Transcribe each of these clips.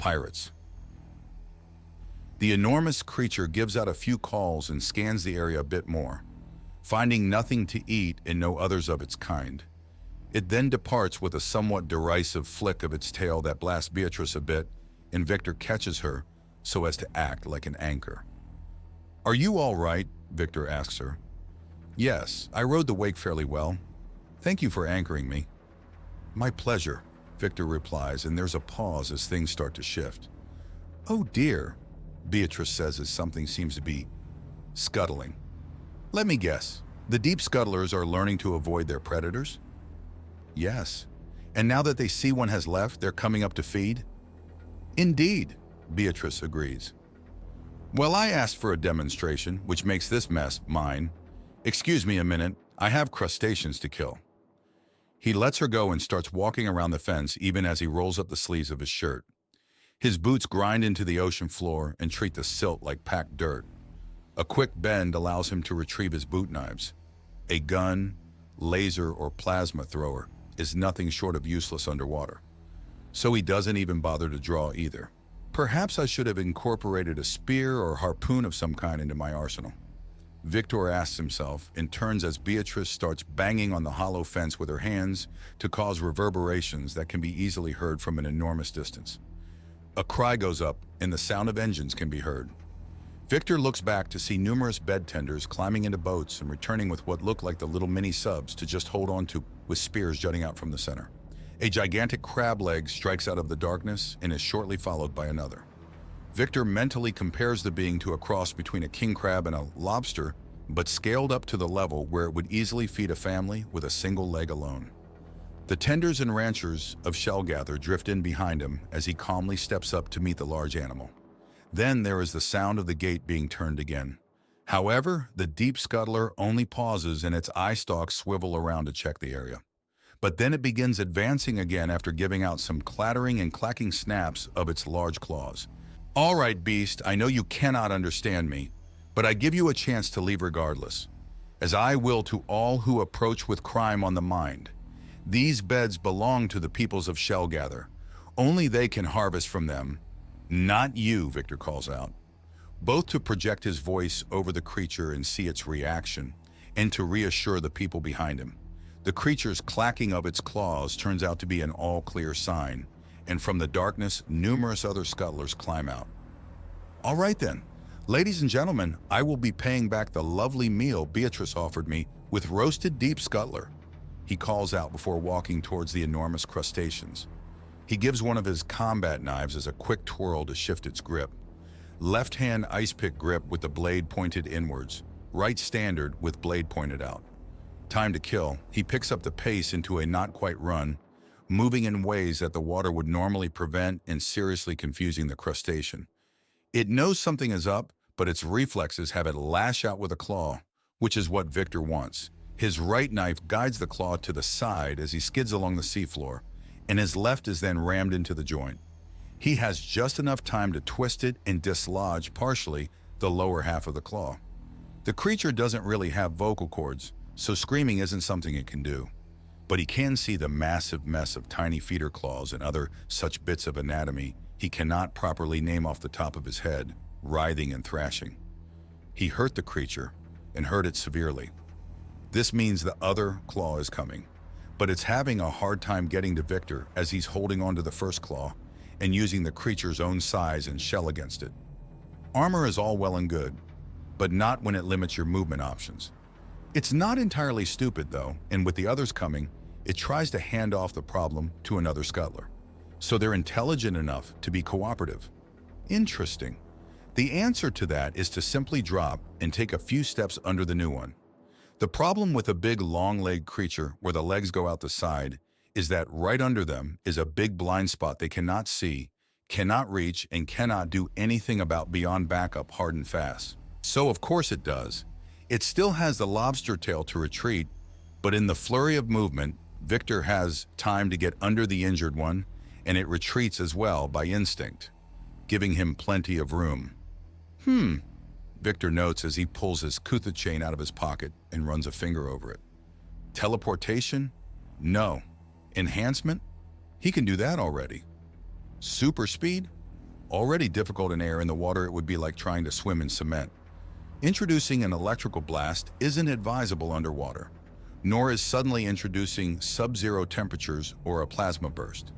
pirates. The enormous creature gives out a few calls and scans the area a bit more, finding nothing to eat and no others of its kind. It then departs with a somewhat derisive flick of its tail that blasts Beatrice a bit, and Victor catches her so as to act like an anchor. "Are you all right?" Victor asks her. "Yes, I rode the wake fairly well. Thank you for anchoring me." "My pleasure," Victor replies, and there's a pause as things start to shift. "Oh dear," Beatrice says as something seems to be scuttling. "Let me guess, the deep scuttlers are learning to avoid their predators?" "Yes, and now that they see one has left, they're coming up to feed?" "Indeed," Beatrice agrees. "Well, I asked for a demonstration, which makes this mess mine. Excuse me a minute, I have crustaceans to kill." He lets her go and starts walking around the fence even as he rolls up the sleeves of his shirt. His boots grind into the ocean floor and treat the silt like packed dirt. A quick bend allows him to retrieve his boot knives. A gun, laser, or plasma thrower is nothing short of useless underwater. So he doesn't even bother to draw either. Perhaps I should have incorporated a spear or harpoon of some kind into my arsenal. Victor asks himself and turns as Beatrice starts banging on the hollow fence with her hands to cause reverberations that can be easily heard from an enormous distance. A cry goes up and the sound of engines can be heard. Victor looks back to see numerous bed tenders climbing into boats and returning with what look like the little mini subs to just hold on to, with spears jutting out from the center. A gigantic crab leg strikes out of the darkness and is shortly followed by another. Victor mentally compares the being to a cross between a king crab and a lobster, but scaled up to the level where it would easily feed a family with a single leg alone. The tenders and ranchers of Shellgather drift in behind him as he calmly steps up to meet the large animal. Then there is the sound of the gate being turned again. However, the deep scuttler only pauses and its eye stalks swivel around to check the area. But then it begins advancing again after giving out some clattering and clacking snaps of its large claws. "All right, beast, I know you cannot understand me, but I give you a chance to leave regardless, as I will to all who approach with crime on the mind. These beds belong to the peoples of Shellgather. Only they can harvest from them. Not you," Victor calls out, both to project his voice over the creature and see its reaction, and to reassure the people behind him. The creature's clacking of its claws turns out to be an all-clear sign, and from the darkness, numerous other scuttlers climb out. "All right then, ladies and gentlemen, I will be paying back the lovely meal Beatrice offered me with roasted deep scuttler," he calls out before walking towards the enormous crustaceans. He gives one of his combat knives as a quick twirl to shift its grip. Left hand ice pick grip with the blade pointed inwards, right standard with blade pointed out. Time to kill, he picks up the pace into a not quite run, moving in ways that the water would normally prevent and seriously confusing the crustacean. It knows something is up, but its reflexes have it lash out with a claw, which is what Victor wants. His right knife guides the claw to the side as he skids along the seafloor, and his left is then rammed into the joint. He has just enough time to twist it and dislodge partially the lower half of the claw. The creature doesn't really have vocal cords, so screaming isn't something it can do. But he can see the massive mess of tiny feeder claws and other such bits of anatomy he cannot properly name off the top of his head, writhing and thrashing. He hurt the creature, and hurt it severely. This means the other claw is coming, but it's having a hard time getting to Victor as he's holding onto the first claw and using the creature's own size and shell against it. Armor is all well and good, but not when it limits your movement options. It's not entirely stupid though, and with the others coming, it tries to hand off the problem to another scuttler. So they're intelligent enough to be cooperative. Interesting. The answer to that is to simply drop and take a few steps under the new one. The problem with a big long-legged creature where the legs go out the side is that right under them is a big blind spot they cannot see, cannot reach, and cannot do anything about beyond backup hard and fast. So of course it does. It still has the lobster tail to retreat, but in the flurry of movement, Victor has time to get under the injured one, and it retreats as well by instinct, giving him plenty of room. Victor notes as he pulls his Kutha chain out of his pocket and runs a finger over it. Teleportation? No. Enhancement? He can do that already. Super speed? Already difficult in air, in the water it would be like trying to swim in cement. Introducing an electrical blast isn't advisable underwater, nor is suddenly introducing sub-zero temperatures or a plasma burst.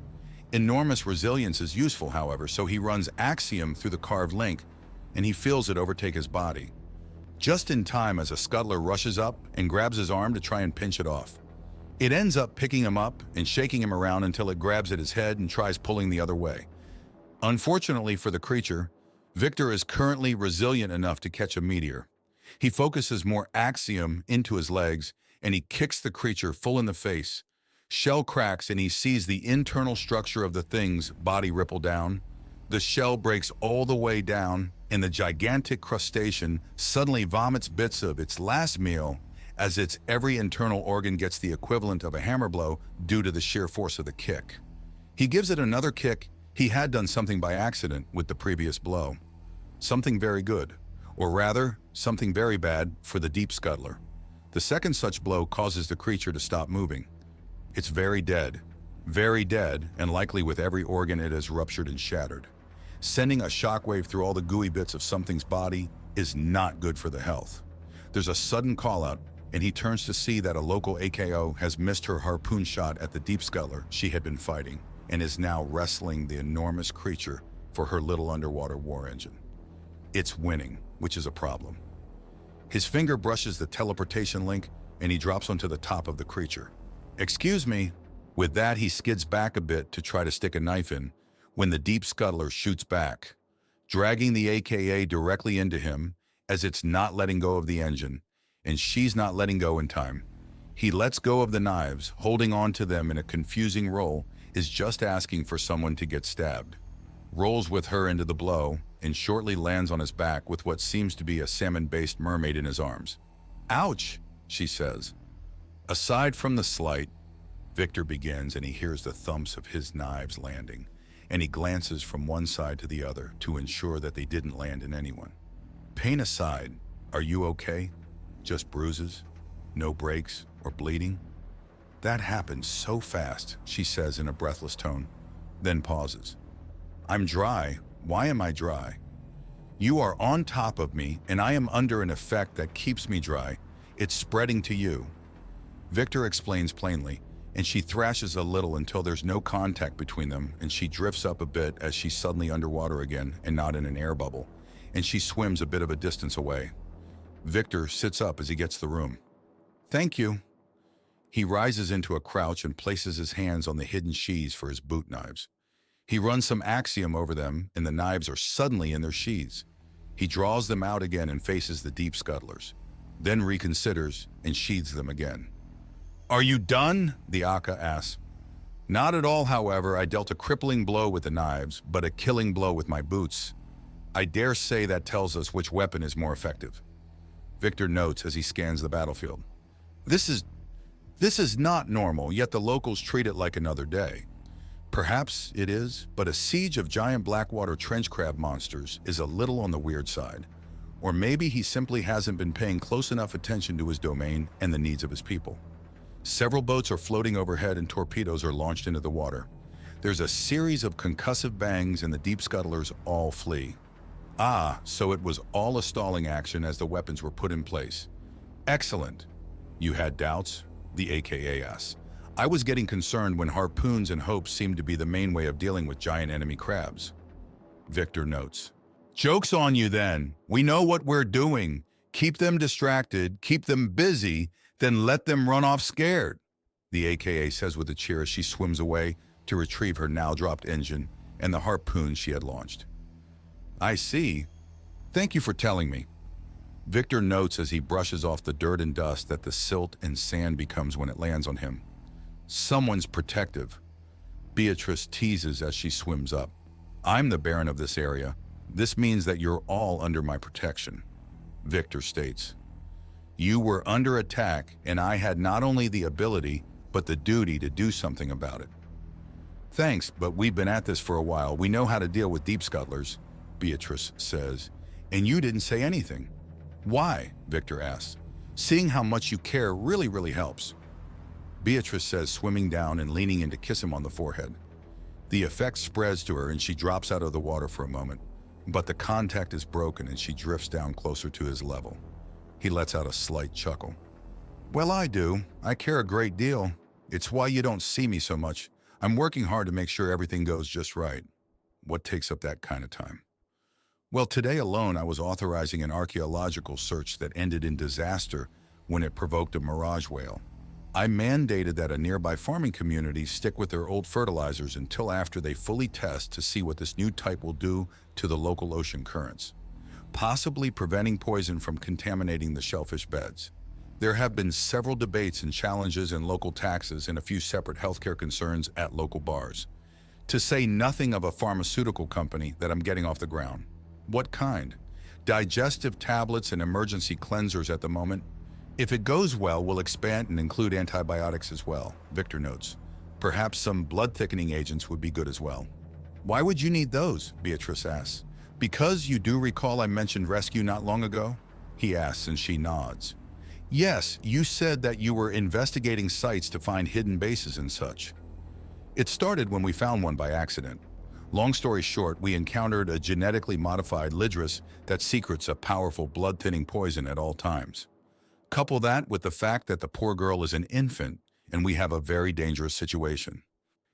Enormous resilience is useful, however, so he runs axiom through the carved link, and he feels it overtake his body. Just in time as a scuttler rushes up and grabs his arm to try and pinch it off. It ends up picking him up and shaking him around until it grabs at his head and tries pulling the other way. Unfortunately for the creature, Victor is currently resilient enough to catch a meteor. He focuses more axiom into his legs, and he kicks the creature full in the face. Shell cracks and he sees the internal structure of the thing's body ripple down. The shell breaks all the way down, and the gigantic crustacean suddenly vomits bits of its last meal as its every internal organ gets the equivalent of a hammer blow due to the sheer force of the kick. He gives it another kick. He had done something by accident with the previous blow. Something very good, or rather, something very bad for the deep scuttler. The second such blow causes the creature to stop moving. It's very dead, and likely with every organ it has ruptured and shattered. Sending a shockwave through all the gooey bits of something's body is not good for the health. There's a sudden call-out, and he turns to see that a local AKO has missed her harpoon shot at the deep scuttler she had been fighting, and is now wrestling the enormous creature for her little underwater war engine. It's winning, which is a problem. His finger brushes the teleportation link, and he drops onto the top of the creature. "Excuse me." With that, he skids back a bit to try to stick a knife in, when the deep scuttler shoots back, dragging the AKA directly into him, as it's not letting go of the engine, and she's not letting go in time. He lets go of the knives, holding on to them in a confusing roll, is just asking for someone to get stabbed. Rolls with her into the blow, and shortly lands on his back with what seems to be a salmon-based mermaid in his arms. "Ouch," she says. Aside from the slight, Victor begins, and he hears the thumps of his knives landing, and he glances from one side to the other to ensure that they didn't land in anyone. "Pain aside, are you okay? Just bruises? No breaks or bleeding?" "That happened so fast," she says in a breathless tone, then pauses. "I'm dry. Why am I dry?" "You are on top of me, and I am under an effect that keeps me dry. It's spreading to you." Victor explains plainly, and she thrashes a little until there's no contact between them, and she drifts up a bit as she's suddenly underwater again and not in an air bubble, and she swims a bit of a distance away. Victor sits up as he gets the room. "Thank you." He rises into a crouch and places his hands on the hidden sheaths for his boot knives. He runs some axiom over them, and the knives are suddenly in their sheaths. He draws them out again and faces the deep scuttlers, then reconsiders and sheathes them again. "Are you done?" the Aka asks. "Not at all, however. I dealt a crippling blow with the knives, but a killing blow with my boots. I dare say that tells us which weapon is more effective." Victor notes as he scans the battlefield. This is not normal, yet the locals treat it like another day. Perhaps it is, but a siege of giant blackwater trench crab monsters is a little on the weird side. Or maybe he simply hasn't been paying close enough attention to his domain and the needs of his people. Several boats are floating overhead and torpedoes are launched into the water. There's a series of concussive bangs and the deep scuttlers all flee. Ah, so it was all a stalling action as the weapons were put in place. Excellent. You had doubts? The AKA asks. I was getting concerned when harpoons and hopes seemed to be the main way of dealing with giant enemy crabs. Victor notes. Joke's on you then. We know what we're doing. Keep them distracted, keep them busy, then let them run off scared, the AKA says with a cheer as she swims away to retrieve her now-dropped engine and the harpoon she had launched. I see. Thank you for telling me. Victor notes as he brushes off the dirt and dust that the silt and sand becomes when it lands on him. Someone's protective. Beatrice teases as she swims up. I'm the Baron of this area. This means that you're all under my protection, Victor states. You were under attack, and I had not only the ability, but the duty to do something about it. Thanks, but we've been at this for a while. We know how to deal with deep scuttlers, Beatrice says. And you didn't say anything. Why? Victor asks. Seeing how much you care really helps. Beatrice says, swimming down and leaning in to kiss him on the forehead. The effect spreads to her and she drops out of the water for a moment, but the contact is broken and she drifts down closer to his level. He lets out a slight chuckle. Well, I do. I care a great deal. It's why you don't see me so much. I'm working hard to make sure everything goes just right. What takes up that kind of time? Well, today alone I was authorizing an archaeological search that ended in disaster when it provoked a mirage whale. I mandated that a nearby farming community stick with their old fertilizers until after they fully test to see what this new type will do to the local ocean currents, possibly preventing poison from contaminating the shellfish beds. There have been several debates and challenges in local taxes and a few separate healthcare concerns at local bars, to say nothing of a pharmaceutical company that I'm getting off the ground. What kind? Digestive tablets and emergency cleansers at the moment. If it goes well, we'll expand and include antibiotics as well, Victor notes. Perhaps some blood-thickening agents would be good as well. Why would you need those? Beatrice asks. Because you do recall I mentioned rescue not long ago? He asks and she nods. Yes, you said that you were investigating sites to find hidden bases and such. It started when we found one by accident. Long story short, we encountered a genetically modified lidris that secretes a powerful blood-thinning poison at all times. Couple that with the fact that the poor girl is an infant, and we have a very dangerous situation.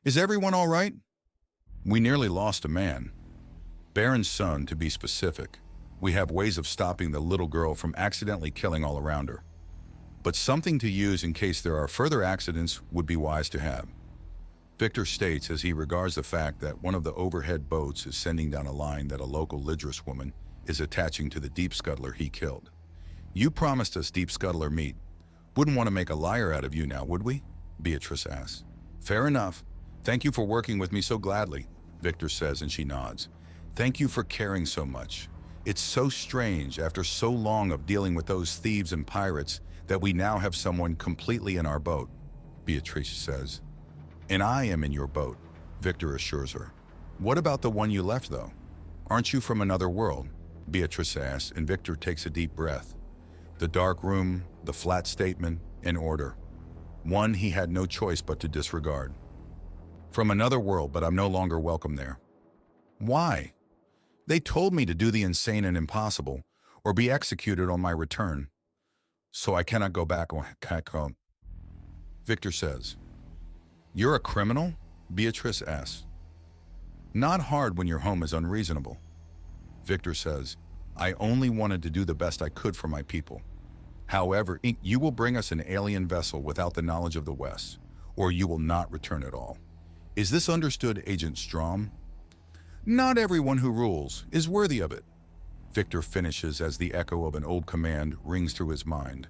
Is everyone all right? We nearly lost a man. Baron's son, to be specific. We have ways of stopping the little girl from accidentally killing all around her. But something to use in case there are further accidents would be wise to have. Victor states as he regards the fact that one of the overhead boats is sending down a line that a local lidris woman is attaching to the deep scuttler he killed. You promised us deep scuttler meat. Wouldn't want to make a liar out of you now, would we? Beatrice asks. Fair enough. Thank you for working with me so gladly, Victor says and she nods. Thank you for caring so much. It's so strange after so long of dealing with those thieves and pirates that we now have someone completely in our boat, Beatrice says. And I am in your boat, Victor assures her. What about the one you left though? Aren't you from another world? Beatrice asks and Victor takes a deep breath. The dark room, the flat statement, in order. One he had no choice but to disregard. From another world, but I'm no longer welcome there. Why? They told me to do the insane and impossible, or be executed on my return. So I cannot go back home. Victor says. You're a criminal? Beatrice asks. Not hard when your home is unreasonable. Victor says, I only wanted to do the best I could for my people. However, you will bring us an alien vessel without the knowledge of the West, or you will not return at all. Is this understood, Agent Strom? Not everyone who rules is worthy of it. Victor finishes as the echo of an old command rings through his mind.